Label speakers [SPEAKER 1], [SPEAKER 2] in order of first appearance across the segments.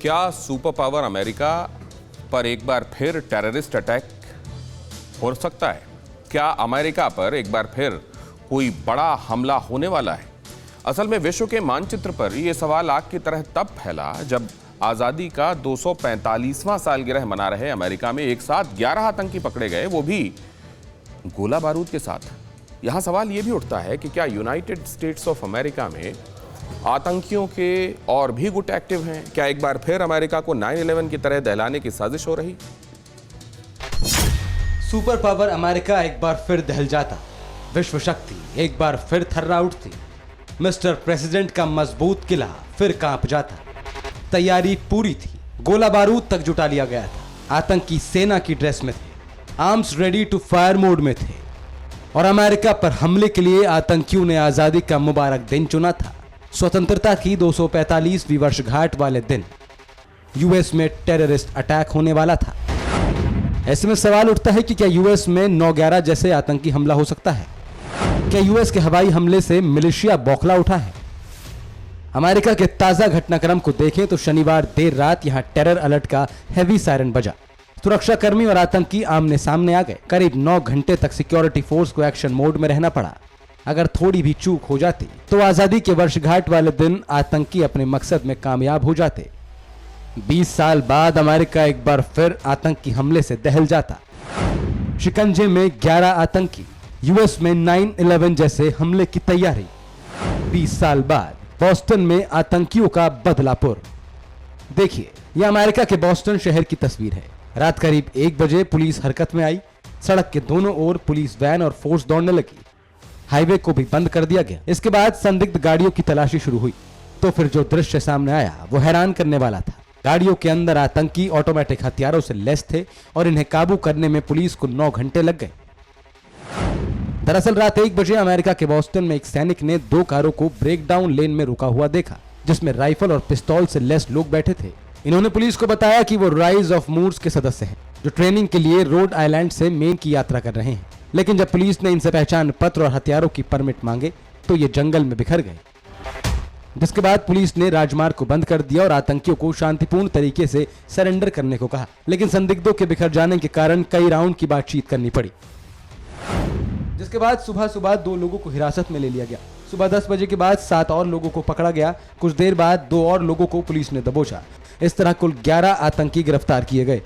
[SPEAKER 1] क्या super power America पर एक बार फिर टेररिस्ट अटैक हो सकता है? क्या अमेरिका पर एक बार फिर कोई बड़ा हमला होने वाला है? असल में विश्व के मानचित्र पर यह सवाल आग की तरह तब फैला जब आजादी का 245वां सालगिरह मना रहे अमेरिका में एक साथ 11 आतंकी पकड़े गए, वो भी गोला बारूद के साथ। यहां सवाल यह भी उठता है कि क्या यूनाइटेड स्टेट्स ऑफ अमेरिका में आतंकियों के और भी गुट एक्टिव हैं? क्या एक बार फिर अमेरिका को 9/11 की तरह दहलाने की साजिश हो रही?
[SPEAKER 2] सुपर पावर अमेरिका एक बार फिर दहल जाता, विश्व शक्ति एक बार फिर थर्रा उठती, मिस्टर प्रेसिडेंट का मजबूत किला फिर कांप जाता। तैयारी पूरी थी, गोला बारूद तक जुटा लिया गया था, आतंकी सेना की ड्रेस में थे, arms ready to fire mode में थे और अमेरिका पर हमले के लिए आतंकियों ने आजादी का मुबारक दिन चुना था। स्वतंत्रता की 245वीं वर्षगांठ वाले दिन यूएस में टेररिस्ट अटैक होने वाला था। ऐसे में सवाल उठता है कि क्या यूएस में 9/11 जैसे आतंकी हमला हो सकता है? क्या यूएस के हवाई हमले से मिलिशिया बौखला उठा है? अमेरिका के ताजा घटनाक्रम को देखें तो शनिवार देर रात यहां टेरर अलर्ट का हेवी सायरन बजा। सुरक्षाकर्मी और आतंकी आमने सामने आ गए। करीब 9 घंटे तक सिक्योरिटी फोर्स को एक्शन मोड में रहना पड़ा। अगर थोड़ी भी चूक हो जाती तो आजादी के वर्षगांठ वाले दिन आतंकी अपने मकसद में कामयाब हो जाते। 20 साल बाद अमेरिका एक बार फिर आतंकी हमले से दहल जाता। शिकंजे में 11 आतंकी, यूएस में 9/11 जैसे हमले की तैयारी। 20 साल बाद बॉस्टन में आतंकियों का बदलापुर। देखिए, यह अमेरिका के बॉस्टन शहर की तस्वीर है। रात करीब 1 बजे पुलिस हरकत में आई। सड़क के दोनों ओर पुलिस वैन और फोर्स दौड़ने लगी। हाईवे को भी बंद कर दिया गया। इसके बाद संदिग्ध गाड़ियों की तलाशी शुरू हुई। तो फिर जो दृश्य सामने आया वो हैरान करने वाला था। गाड़ियों के अंदर आतंकी ऑटोमेटिक हथियारों से लैस थे और इन्हें काबू करने में पुलिस को 9 घंटे लग गए। दरअसल रात 1 बजे अमेरिका के बॉस्टन में एक सैनिक ने 2 कारों को ब्रेक डाउन लेन में रुका हुआ देखा, जिसमें राइफल और पिस्तौल से लैस लोग बैठे थे। इन्होंने पुलिस को बताया कि वो राइज ऑफ मूड्स के सदस्य हैं, जो ट्रेनिंग के लिए रोड आइलैंड से मेन की यात्रा कर रहे हैं। लेकिन जब पुलिस ने इनसे पहचान पत्र और हथियारों की परमिट मांगे तो ये जंगल में बिखर गए, जिसके बाद पुलिस ने राजमार्ग को बंद कर दिया और आतंकियों को शांतिपूर्ण तरीके से सरेंडर करने को कहा। लेकिन संदिग्धों के बिखर जाने के कारण कई राउंड की बातचीत करनी पड़ी, जिसके बाद सुबह 2 लोगों को हिरासत में ले लिया गया। सुबह 10 बजे के बाद 7 और लोगों को पकड़ा गया। कुछ देर बाद 2 और लोगों को पुलिस ने दबोचा। इस तरह कुल 11 आतंकी गिरफ्तार किए गए।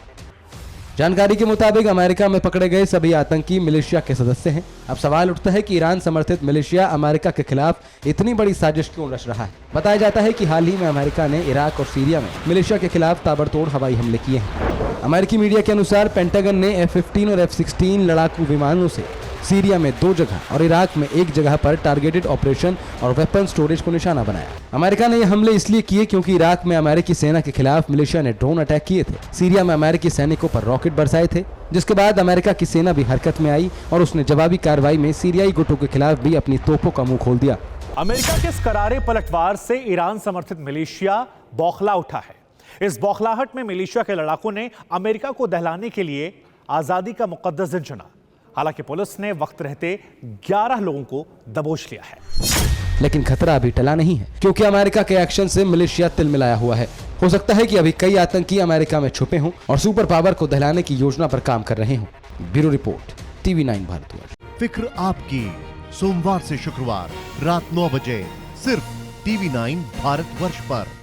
[SPEAKER 2] जानकारी के मुताबिक अमेरिका में पकड़े गए सभी आतंकी मिलिशिया के सदस्य हैं। अब सवाल उठता है कि ईरान समर्थित मिलिशिया अमेरिका के खिलाफ इतनी बड़ी साजिश क्यों रच रहा है? बताया जाता है कि हाल ही में अमेरिका ने इराक और सीरिया में मिलिशिया के खिलाफ ताबड़तोड़ हवाई हमले किए हैं। अमेरिकी मीडिया के अनुसार पेंटागन ने F-15 और F-16 लड़ाकू विमानों से सीरिया में 2 जगह और इराक में 1 जगह पर टारगेटेड ऑपरेशन और वेपन स्टोरेज को निशाना बनाया। अमेरिका ने यह हमले इसलिए किए क्योंकि इराक में अमेरिकी सेना के खिलाफ मिलिशिया ने ड्रोन अटैक किए थे। सीरिया में अमेरिकी सैनिकों पर रॉकेट बरसाए थे, जिसके बाद अमेरिका की सेना भी हरकत में आई और उसने जवाबी कार्रवाई में सीरियाई गुटों के खिलाफ भी अपनी तोपों का मुंह खोल दिया।
[SPEAKER 3] अमेरिका के इस करारे पलटवार से ईरान समर्थित मिलिशिया बौखला उठा है। इस बौखलाहट में मिलिशिया के लड़ाकों ने अमेरिका को दहलाने के लिए आजादी का मुकद्दस दिन चुना। हालांकि पुलिस ने वक्त रहते 11 लोगों को दबोच लिया है।
[SPEAKER 2] लेकिन खतरा अभी टला नहीं है, क्योंकि अमेरिका के एक्शन से मिलिशिया तिलमिलाया हुआ है। हो सकता है कि अभी कई आतंकी अमेरिका में छुपे हों और सुपर पावर को दहलाने की योजना पर काम कर रहे हों। Bureau report, TV9 Bharatvarsh.
[SPEAKER 4] फिक्र आपकी, सोमवार से शुक्रवार रात 9 बजे सिर्फ TV9 भारतवर्ष पर।